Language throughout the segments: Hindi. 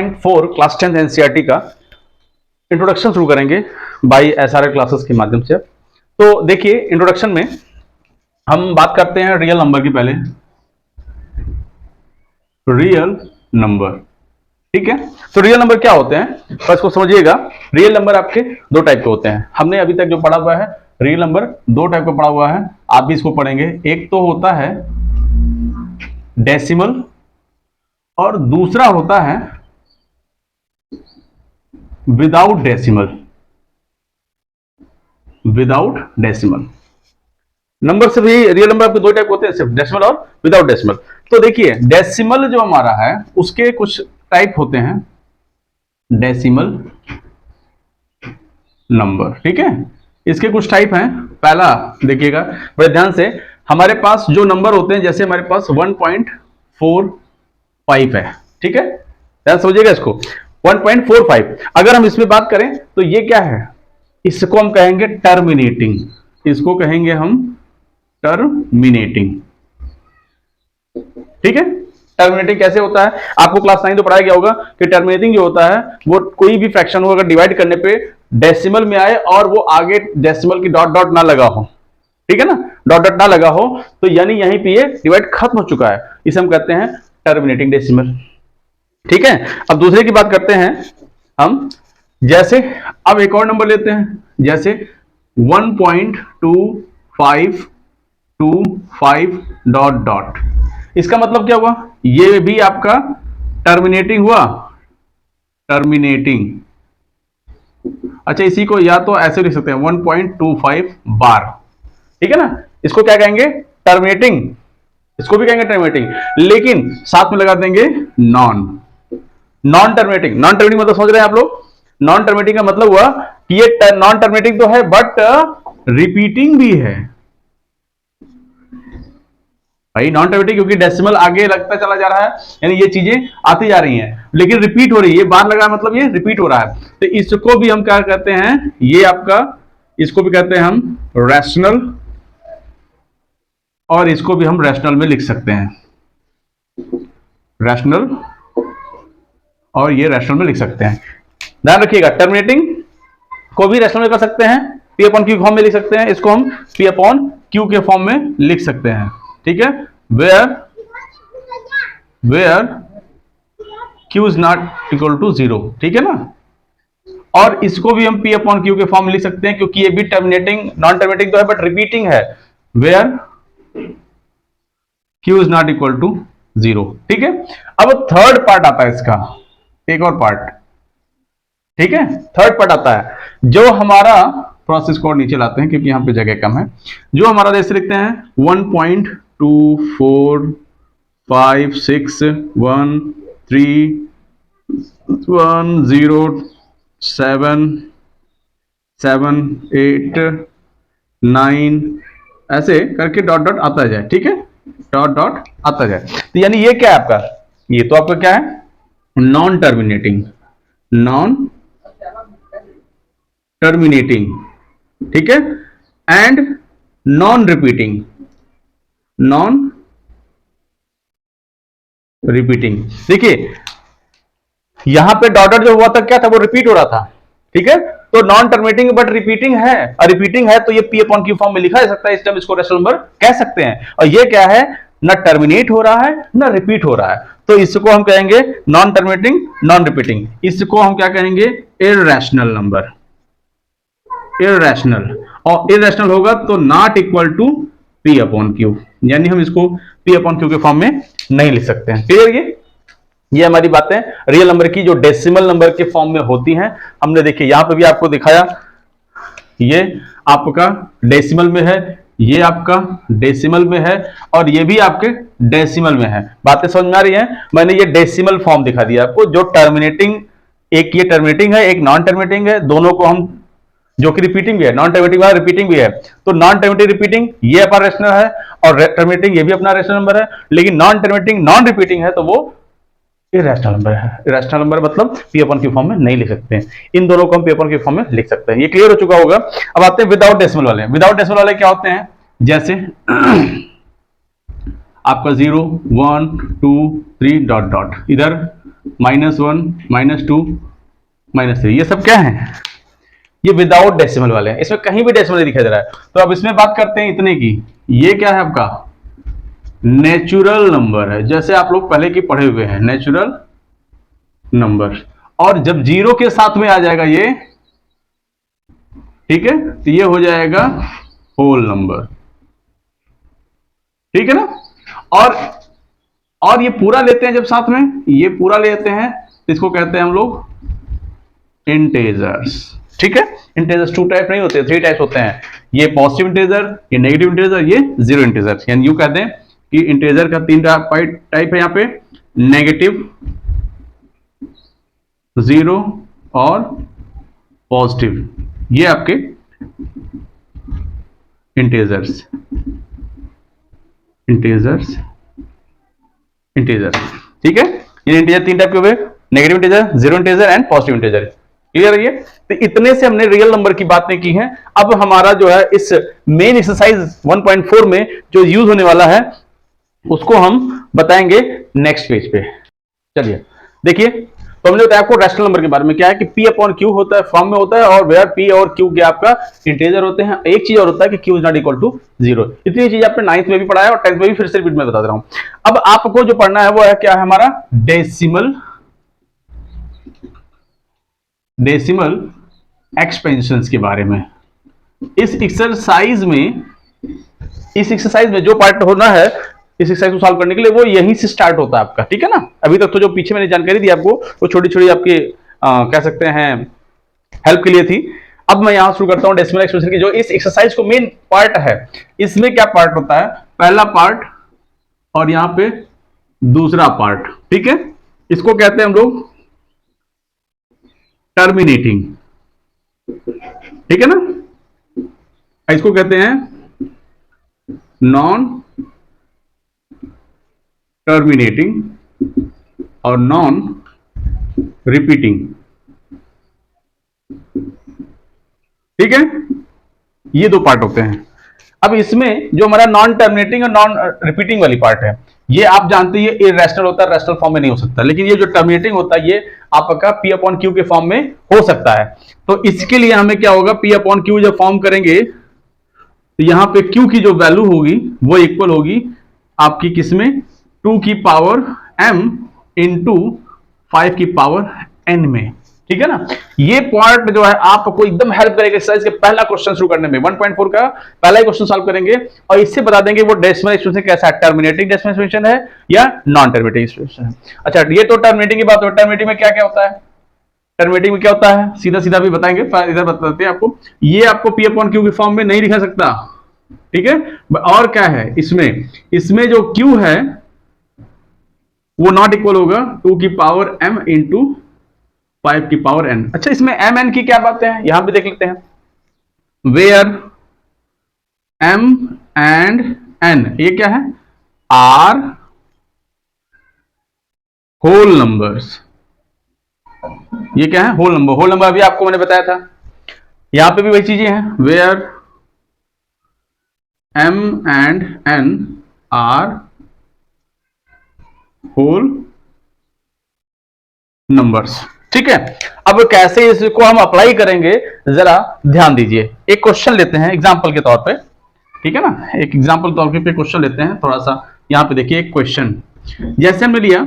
1.4 क्लास 10 एनसीईआरटी का इंट्रोडक्शन शुरू करेंगे बाय एसआरएल क्लासेस के माध्यम से। तो देखिए, इंट्रोडक्शन में हम बात करते हैं रियल नंबर की। पहले रियल नंबर, ठीक है। तो रियल नंबर क्या होते हैं, फर्स्ट को समझिएगा। रियल नंबर आपके दो टाइप के होते हैं। हमने अभी तक जो पढ़ा हुआ है रियल नंबर दो टाइप का पढ़ा हुआ है, आप भी इसको पढ़ेंगे। एक तो होता है डेसिमल और दूसरा होता है without decimal. Without decimal number से भी रियल नंबर आपके दो टाइप होते हैं, सिर्फ डेसिमल और विदाउट डेसिमल। तो देखिए, डेसिमल जो हमारा है उसके कुछ टाइप होते हैं, डेसिमल नंबर, ठीक है। इसके कुछ टाइप हैं। पहला देखिएगा बड़े ध्यान से, हमारे पास जो नंबर होते हैं, जैसे हमारे पास 1.45 है, ठीक है। ध्यान समझिएगा इसको, 1.45। अगर हम इसमें बात करें तो ये क्या है, इसको हम कहेंगे टर्मिनेटिंग। इसको कहेंगे हम टर्मिनेटिंग, ठीक है। टर्मिनेटिंग कैसे होता है, आपको क्लास 9 तो पढ़ाया गया होगा कि टर्मिनेटिंग जो होता है वो कोई भी फ्रैक्शन हो, अगर डिवाइड करने पे डेसिमल में आए और वो आगे डेसिमल की डॉट डॉट ना लगा हो, ठीक है ना, डॉट डॉट ना लगा हो, तो यानी यहीं पे ये डिवाइड खत्म हो चुका है, इसे हम कहते हैं टर्मिनेटिंग डेसिमल, ठीक है। अब दूसरे की बात करते हैं हम। जैसे अब एक और नंबर लेते हैं, जैसे 1.2525 डॉट डॉट। इसका मतलब क्या हुआ, ये भी आपका टर्मिनेटिंग हुआ, टर्मिनेटिंग। अच्छा, इसी को या तो ऐसे लिख सकते हैं 1.25 बार, ठीक है ना। इसको क्या कहेंगे, टर्मिनेटिंग। इसको भी कहेंगे टर्मिनेटिंग, लेकिन साथ में लगा देंगे नॉन टर्मिनेटिंग। नॉन टर्मिनेटिंग मतलब समझ रहे हैं आप लोग। नॉन टर्मिनेटिंग का मतलब हुआ कि ये नॉन टर्मिनेटिंग तो है बट रिपीटिंग भी है भाई। नॉन टर्मिनेटिंग क्योंकि डेसिमल आगे लगता चला जा रहा है, यानी ये चीजें आती जा रही हैं लेकिन रिपीट हो रही है, बार लगा मतलब ये रिपीट हो रहा है। तो इसको भी हम क्या कहते हैं, ये आपका, इसको भी कहते हैं हम रैशनल, और इसको भी हम रैशनल में लिख सकते हैं, रैशनल, और ये रैशनल में लिख सकते हैं। ध्यान रखिएगा, टर्मिनेटिंग को भी रैशनल में कर सकते हैं, पी अपॉन क्यू फॉर्म में लिख सकते हैं, इसको हम पी अपॉन क्यू के फॉर्म में लिख सकते हैं, ठीक है। Where Q is not equal to 0, ठीक है ना। और इसको भी हम पी अपॉन क्यू के फॉर्म में लिख सकते हैं, क्योंकि ये भी टर्मिनेटिंग, नॉन टर्मिनेटिंग तो है बट रिपीटिंग है। Where Q is not equal to 0, ठीक है। अब थर्ड पार्ट आता है इसका, एक और पार्ट, ठीक है। थर्ड पार्ट आता है जो हमारा, प्रोसेस को नीचे लाते हैं क्योंकि यहां पे जगह कम है। जो हमारा जैसे लिखते हैं 1.24561310778 ऐसे करके डॉट डॉट आता जाए, ठीक है, डॉट डॉट आता जाए। तो यानी ये क्या है आपका, ये तो आपका क्या है, नॉन टर्मिनेटिंग, नॉन टर्मिनेटिंग, ठीक है, and non repeating, non repeating. देखिए यहां पे डॉट डॉट जो हुआ था क्या था, वो रिपीट हो रहा था, ठीक है। तो नॉन टर्मिनेटिंग बट रिपीटिंग है, और रिपीटिंग है तो ये पी अपॉन क्यू फॉर्म में लिखा जा सकता है, इस टाइम इसको रैशनल नंबर कह सकते हैं। और ये क्या है, ना टर्मिनेट हो रहा है ना रिपीट हो रहा है, तो इसको हम कहेंगे नॉन टर्मिनेटिंग नॉन रिपीटिंग। इसको हम क्या कहेंगे, इररेशनल नंबर, इररेशनल। और इररेशनल होगा तो not equal to P upon Q, यानी हम इसको पी अपॉन क्यू के फॉर्म में नहीं लिख सकते हैं। क्लियर, ये हमारी बातें रियल नंबर की जो डेसिमल नंबर के फॉर्म में होती हैं। हमने देखिए यहां पे भी आपको दिखाया, ये आपका डेसिमल में है, ये आपका डेसिमल में है, और ये भी आपके डेसिमल में है। बातें समझ में आ रही हैं। मैंने ये डेसिमल फॉर्म दिखा दिया आपको, जो टर्मिनेटिंग, एक ये टर्मिनेटिंग है, एक नॉन टर्मिनेटिंग है, दोनों को हम, जो कि रिपीटिंग भी है, नॉन टर्मिनेटिंग वाला रिपीटिंग भी है। तो नॉन टर्मिनेटिंग रिपीटिंग ये अपना रैशनल है, और टर्मिनेटिंग ये भी अपना रैशनल नंबर है, लेकिन नॉन टर्मिनेटिंग नॉन रिपीटिंग है तो वो इररेशनल नंबर है। इररेशनल नंबर मतलब पी अपॉन क्यू फॉर्म में नहीं लिख सकते हैं, इन दोनों को हम पी अपॉन क्यू फॉर्म में लिख सकते हैं। ये क्लियर हो चुका होगा। अब आते हैं विदाउट डेसिमल वाले। विदाउट डेसिमल वाले क्या होते हैं, जैसे आपका 0 1 2 3 डॉट डॉट, इधर -1 -2 -3, ये सब क्या है? ये विदाउट डेसिमल वाले हैं, इसमें कहीं भी डेसिमल नहीं दिखाई दे रहा है। तो अब इसमें बात करते हैं इतने की, ये क्या है आपका नेचुरल नंबर है, जैसे आप लोग पहले की पढ़े हुए हैं नेचुरल नंबर। और जब जीरो के साथ में आ जाएगा ये, ठीक है, तो ये हो जाएगा होल नंबर, ठीक है ना। और ये पूरा लेते हैं जब साथ में, ये पूरा लेते हैं तो इसको कहते हैं हम लोग इंटेजर्स, ठीक है। इंटेजर्स टू टाइप नहीं होते, थ्री टाइप्स होते हैं, ये पॉजिटिव इंटेजर, ये नेगेटिव इंटेजर, ये जीरो इंटेजर। यानी यूं कहते हैं कि इंटेजर का तीन टाइप है यहाँ पे, नेगेटिव, जीरो और पॉजिटिव, ये आपके इंटेजर्स इंटेजर्स इंटेजर, ठीक है। ये इंटेजर तीन टाइप के हुए, negative integer, zero integer and positive integer. Clear है ये? तो इतने से हमने रियल नंबर की बातें की हैं। अब हमारा जो है इस मेन एक्सरसाइज 1.4 में जो यूज होने वाला है उसको हम बताएंगे नेक्स्ट पेज पे। चलिए देखिए, तो हमने बताया आपको रैशनल नंबर के बारे में, क्या है कि P अपॉन Q होता है, फॉर्म में होता है, और वेयर P और Q के आपका इंटीजर होते हैं। एक चीज और होता है कि Q is not equal to 0। इतनी चीज आपने 9th में भी पढ़ा है और 10th में भी, फिर से रिपीट में बता दे रहा हूं। अब आपको जो पढ़ना है वो है क्या है हमारा डेसिमल एक्सपेंशंस के बारे में। इस एक्सरसाइज में जो पार्ट होना है इस एक्सरसाइज को सॉल्व करने के लिए, वो यहीं से स्टार्ट होता है आपका, ठीक है ना। अभी तक तो जो पीछे मैंने जानकारी दी आपको वो छोटी छोटी आपके कह सकते हैं हेल्प के लिए थी। अब मैं यहां शुरू करता हूं डेसिमल एक्सप्रेशन की, जो इस एक्सरसाइज को मेन पार्ट है। इसमें क्या पार्ट होता है, पहला पार्ट और यहां पे दूसरा पार्ट, ठीक है। इसको कहते हैं हम लोग टर्मिनेटिंग, ठीक है ना। इसको कहते हैं नॉन टर्मिनेटिंग और नॉन रिपीटिंग, ठीक है। ये दो पार्ट होते हैं। अब इसमें जो हमारा नॉन टर्मिनेटिंग और नॉन रिपीटिंग वाली पार्ट है, ये आप जानते हैं ये इरेशनल होता है, रैशनल फॉर्म में नहीं हो सकता। लेकिन ये जो टर्मिनेटिंग होता है ये आपका P अपॉन Q के फॉर्म में हो सकता है। तो इसके लिए हमें क्या होगा, P अपॉन Q जब फॉर्म करेंगे तो यहां पे Q की जो वैल्यू होगी वो इक्वल होगी आपकी किसमें, 2 की पावर m इंटू 5 की पावर n में, ठीक है ना। ये पॉइंट जो है आपको एकदम हेल्प करेगा एक्सरसाइज के पहला क्वेश्चन शुरू करने में। 1.4 का पहला ही क्वेश्चन सॉल्व करेंगे और इससे बता देंगे वो डेसिमल एक्सप्रेशन कैसा है, टर्मिनेटिंग डेसिमल एक्सप्रेशन है या नॉन टर्मिनेटिंग एक्सप्रेशन है। अच्छा, ये तो टर्मिनेटिंग की बात हो। टर्मिनेटिंग में क्या क्या होता है, टर्मिनेटिंग में क्या होता है सीधा सीधा भी बताएंगे, इधर बताते हैं आपको। ये आपको P अपॉन Q के फॉर्म में नहीं लिखा सकता, ठीक है। और क्या है इसमें जो Q है वो नॉट इक्वल होगा 2 की पावर m इंटू 5 की पावर n। अच्छा, इसमें m n की क्या बात है यहां पे देख लेते हैं। वेयर m एंड n, ये क्या है, आर होल नंबर्स। ये क्या है, होल नंबर। होल नंबर अभी आपको मैंने बताया था, यहां पे भी वही चीजें हैं। Where m and n are whole numbers, ठीक है। अब कैसे इसको हम अप्लाई करेंगे जरा ध्यान दीजिए। एक क्वेश्चन लेते हैं एग्जांपल के तौर पे, ठीक है ना। एक एग्जांपल तौर पे क्वेश्चन लेते हैं थोड़ा सा। यहां पे देखिए एक क्वेश्चन, जैसे हमने लिया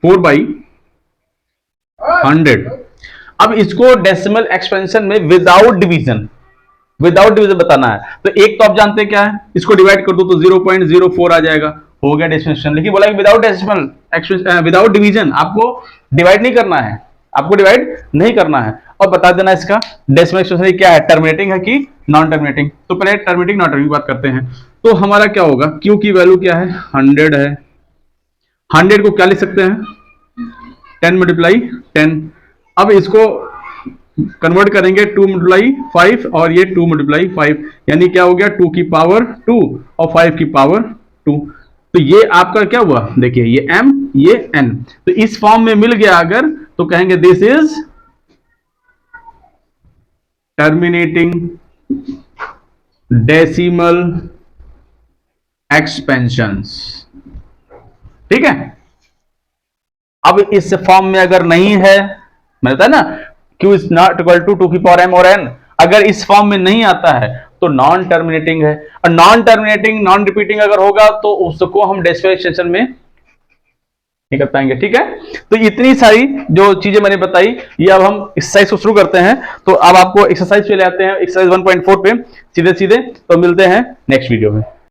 4/100। अब इसको डेसिमल एक्सपेंशन में विदाउट डिवीजन बताना है। तो एक तो आप जानते हैं क्या है, इसको डिवाइड कर दो तो 0.04 आ जाएगा, हो गया डेसिमल। लेकिन बोला कि विदाउट डेसिमल विदाउट डिवीजन आपको डिवाइड नहीं करना है। और बता देना इसका डेसिमल एक्सपेंशन क्या है, टर्मिनेटिंग है कि नॉन टर्मिनेटिंग। तो पहले टर्मिनेटिंग नॉन टर्मिनेटिंग बात करते हैं। तो हमारा क्या होगा, Q की वैल्यू क्या है, 100 है। 100 को क्या लिख सकते हैं, 10 मल्टीप्लाई 10। अब इसको कन्वर्ट करेंगे 2 मल्टीप्लाई 5 और ये 2 मल्टीप्लाई 5, यानी क्या हो गया 2 की पावर 2 और 5 की पावर 2। तो ये आपका क्या हुआ, देखिए ये m ये n, तो इस फॉर्म में मिल गया अगर तो कहेंगे this is terminating decimal expansions, ठीक है। अब इस फॉर्म में अगर नहीं है, मैंने बताया ना q is not equal to 2 की पावर m और n, अगर इस फॉर्म में नहीं आता है तो नॉन टर्मिनेटिंग है, और नॉन टर्मिनेटिंग नॉन रिपीटिंग अगर होगा तो उसको हम डेसिमल एक्सटेंशन में नहीं कर पाएंगे। ठीक है, तो इतनी सारी जो चीजें मैंने बताई, ये अब हम एक्सरसाइज को शुरू करते हैं। तो अब आपको एक्सरसाइज पे ले आते हैं, एक्सरसाइज 1.4 पे सीधे सीधे। तो मिलते हैं नेक्स्ट वीडियो में।